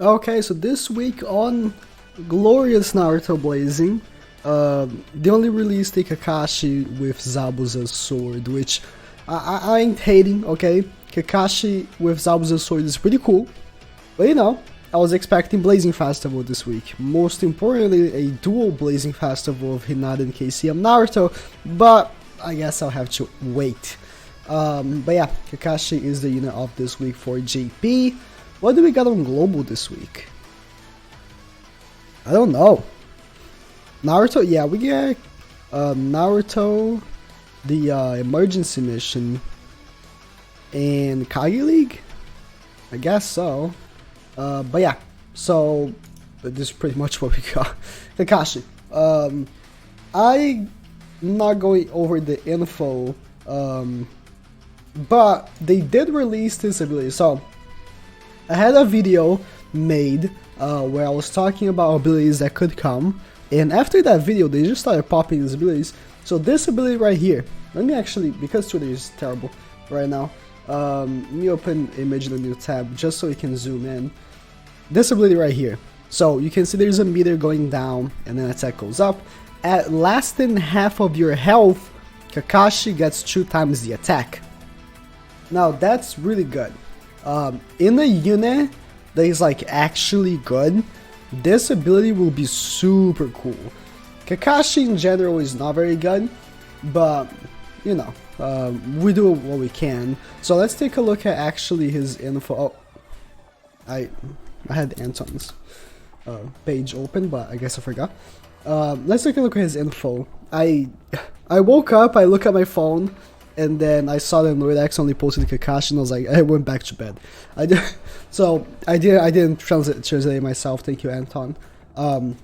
Okay, so this week on Glorious Naruto Blazing, they only released a Kakashi with Zabuza's sword, which I ain't hating, okay? Kakashi with Zabuza's sword is pretty cool, but you know, I was expecting Blazing Festival this week. Most importantly, a dual Blazing Festival of Hinata and KCM Naruto, but I guess I'll have to wait. But yeah, Kakashi is the unit of this week for JP. What do we got on Global this week? I don't know. Naruto, yeah, we get Naruto, the emergency mission, and Kage League? I guess so. But yeah, so this is pretty much what we got. Kakashi. I'm not going over the info, but they did release this ability. So I had a video made where I was talking about abilities that could come, and after that video they just started popping these abilities. So this ability right here, let me actually, because Twitter is terrible right now, let me open image in a new tab just so you can zoom in. This ability right here, so you can see there's a meter going down and then attack goes up. At less than half of your health, Kakashi gets 2 times the attack. Now that's really good. In a unit that is like actually good, this ability will be super cool. Kakashi in general is not very good, but you know, we do what we can. So let's take a look at actually his info. Oh, I had Anton's page open, but I guess I forgot. Let's take a look at his info. I woke up, I look at my phone, and then I saw that Noredax only posted Kakashi, and I was like, I went back to bed. I didn't translate it myself. Thank you, Anton. 40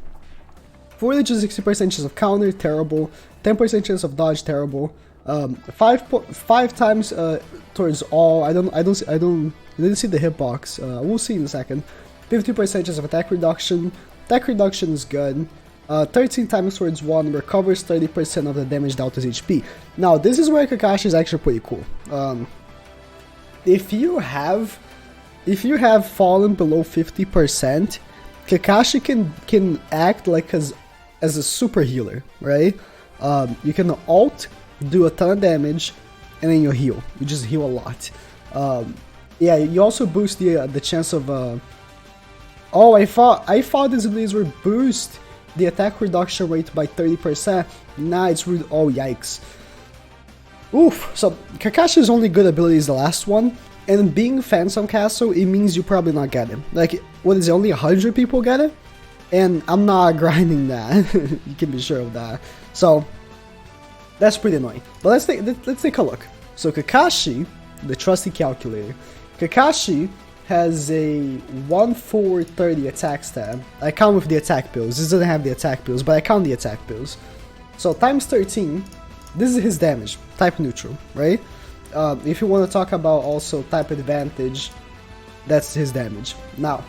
to 60% chance of counter, terrible. 10% chance of dodge, terrible. 5 times towards all. I didn't see the hitbox. We'll see in a second. 50% chance of attack reduction. Attack reduction is good. 13 times towards 1, recovers 30% of the damage dealt to his HP. Now, this is where Kakashi is actually pretty cool. If you have fallen below 50%, Kakashi can act like as a super healer, right? You can ult, do a ton of damage, and then you heal. You just heal a lot. Yeah, you also boost the chance of. Oh, I thought these abilities were boost the attack reduction rate by 30%. Nah, it's really. Oh, yikes. Oof. So Kakashi's only good ability is the last one, and being Phantom Castle, it means you probably not get it. Like, what is it? Only 100 people get it, and I'm not grinding that. You can be sure of that. So that's pretty annoying. But let's take a look. So Kakashi, the trusty calculator, Kakashi has a 1/430 attack stat. I count with the attack pills. This doesn't have the attack pills, but I count the attack pills. So times 13, this is his damage, type neutral, right? If you want to talk about also type advantage, that's his damage. Now,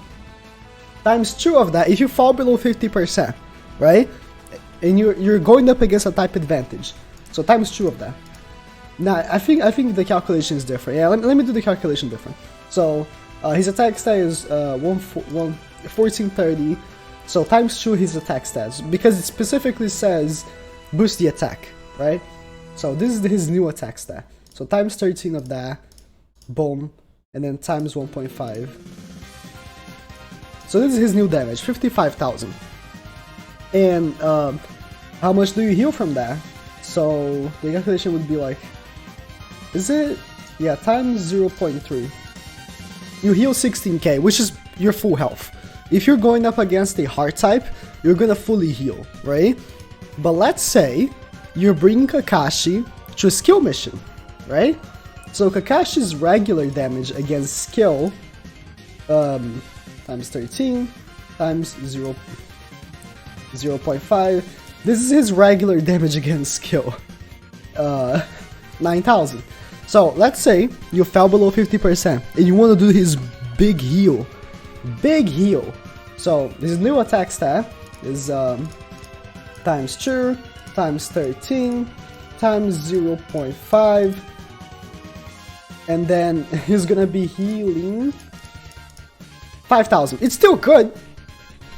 times 2 of that, if you fall below 50%, right? And you're going up against a type advantage. So times 2 of that. Now, I think the calculation is different. Yeah, let me do the calculation different. So, his attack stat is 1430, so times 2 his attack stats, because it specifically says boost the attack, right? So this is his new attack stat. So times 13 of that, boom, and then times 1.5. So this is his new damage, 55,000. And how much do you heal from that? So the calculation would be like, is it? Yeah, times 0.3. You heal 16k, which is your full health. If you're going up against a hard type, you're gonna fully heal, right? But let's say you're bringing Kakashi to a skill mission, right? So Kakashi's regular damage against skill, times 13, times 0.5. This is his regular damage against skill, 9,000. So let's say you fell below 50% and you want to do his big heal. So his new attack stat is times 2, times 13, times 0.5, and then he's gonna be healing 5,000. It's still good.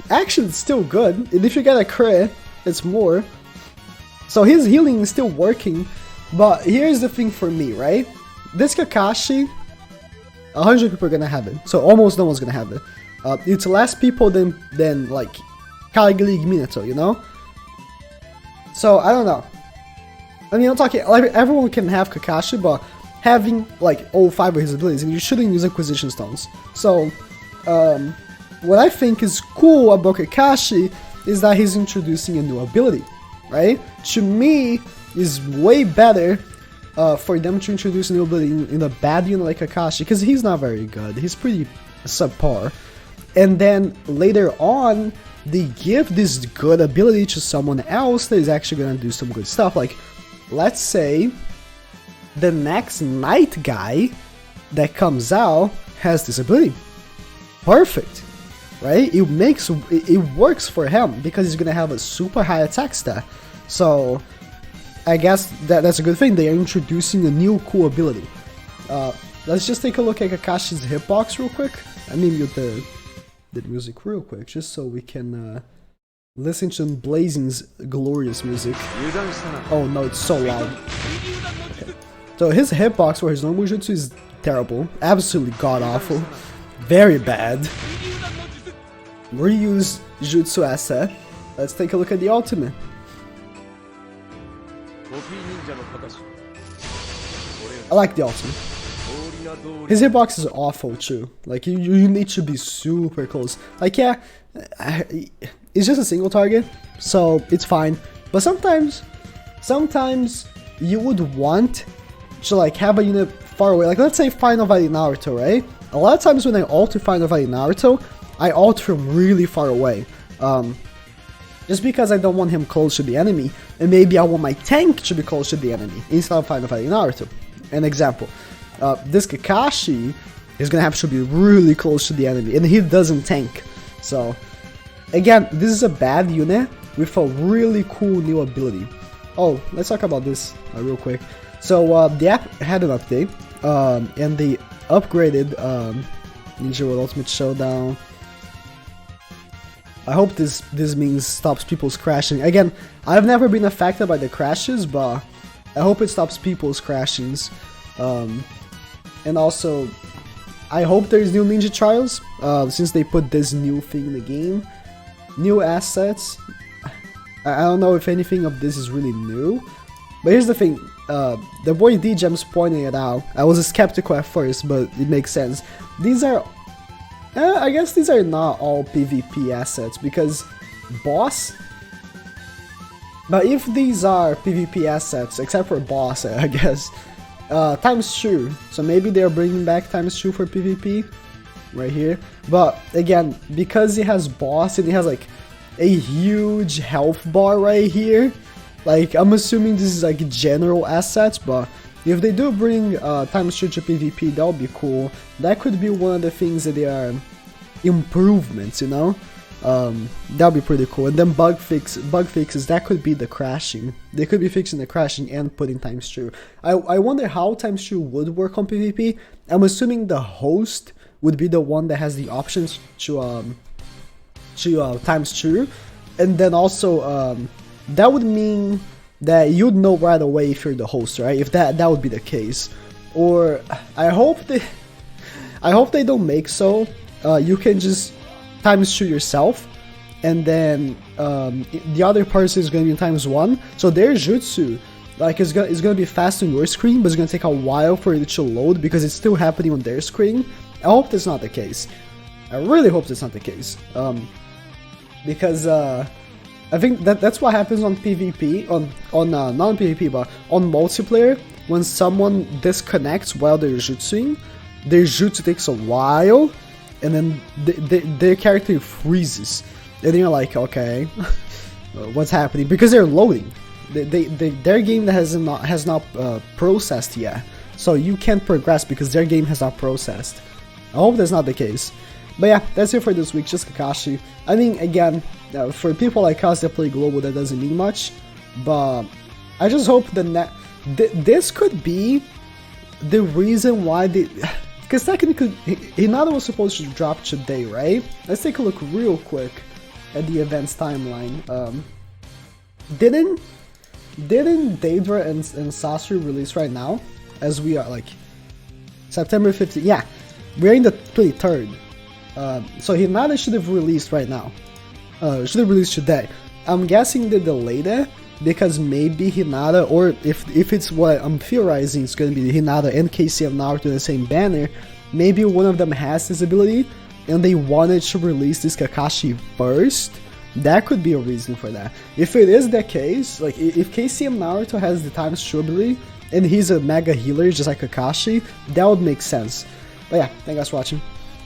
Actually, it's still good. And if you get a crit, it's more. So his healing is still working. But here's the thing for me, right? This Kakashi, 100 people are gonna have it. So almost no one's gonna have it. It's less people than like Caligari Minato, you know? So I don't know. I mean, I'm talking like everyone can have Kakashi, but having like all 5 of his abilities, and you shouldn't use Acquisition Stones. So what I think is cool about Kakashi is that he's introducing a new ability, right? To me, is way better for them to introduce a new ability in a bad unit like Kakashi, because he's not very good. He's pretty subpar. And then later on, they give this good ability to someone else that is actually gonna do some good stuff. Like, let's say the next Knight guy that comes out has this ability. Perfect, right? It works for him because he's gonna have a super high attack stat. So I guess that's a good thing. They are introducing a new cool ability. Let's just take a look at Kakashi's hitbox real quick. I mean, mute the music real quick, just so we can listen to Blazing's glorious music. Oh no, it's so loud. Okay. So his hitbox for his normal jutsu is terrible. Absolutely god-awful. Very bad. Reuse jutsu asset. Let's take a look at the ultimate. I like the ultimate. His hitbox is awful too. Like you need to be super close. Like yeah, it's just a single target, so it's fine. But sometimes you would want to like have a unit far away. Like let's say Final Valley Naruto, right? A lot of times when I alter Final Valley Naruto, I alter from really far away. Just because I don't want him close to the enemy, and maybe I want my tank to be close to the enemy instead of Final Valley Naruto. An example. This Kakashi is gonna have to be really close to the enemy, and he doesn't tank. So, again, this is a bad unit with a really cool new ability. Oh, let's talk about this real quick. So, the app had an update, and they upgraded Ninja World Ultimate Showdown. I hope this means stops people's crashing. Again, I've never been affected by the crashes, but I hope it stops people's crashings. And also, I hope there's new Ninja Trials, since they put this new thing in the game. New assets. I don't know if anything of this is really new. But here's the thing, the boy D-Gems pointing it out. I was skeptical at first, but it makes sense. These are... I guess these are not all PvP assets, because boss... But if these are PvP assets, except for boss, I guess, times 2. So maybe they're bringing back times 2 for PvP, right here. But again, because it has boss and it has like a huge health bar right here, like I'm assuming this is like general assets, but if they do bring times 2 to PvP, that would be cool. That could be one of the things that they are improvements, you know? That would be pretty cool. And then bug fixes, that could be the crashing. They could be fixing the crashing and putting times 2. I wonder how times 2 would work on PvP. I'm assuming the host would be the one that has the options to times 2. And then also, that would mean that you'd know right away if you're the host, right? If that would be the case. Or I hope they don't make so you can just times 2 yourself, and then the other person is going to be times 1. So their jutsu, like, is gonna be fast on your screen, but it's gonna take a while for it to load because it's still happening on their screen. I hope that's not the case. I really hope that's not the case. Because I think that's what happens on PvP, on non-PvP, but on multiplayer. When someone disconnects while they're jutsuing, their jutsu takes a while, and then their character freezes, and then you're like, okay, what's happening? Because they're loading. Their game has not processed yet, so you can't progress because their game has not processed. I hope that's not the case. But yeah, that's it for this week, just Kakashi. I mean, again, for people like us that play global, that doesn't mean much, but I just hope this could be the reason why Because technically, Hinata was supposed to drop today, right? Let's take a look real quick at the events timeline. Didn't Daedra and Sasori release right now? As we are, like, September 15th. Yeah, we're in the 23rd. So Hinata should have released right now. Should have released today. I'm guessing they delayed it because maybe Hinata, or if it's what I'm theorizing, it's going to be Hinata and KCM Naruto in the same banner. Maybe one of them has this ability, and they wanted to release this Kakashi first. That could be a reason for that. If it is the case, like if KCM Naruto has the times 2 ability and he's a mega healer just like Kakashi, that would make sense. But yeah, thank you guys for watching.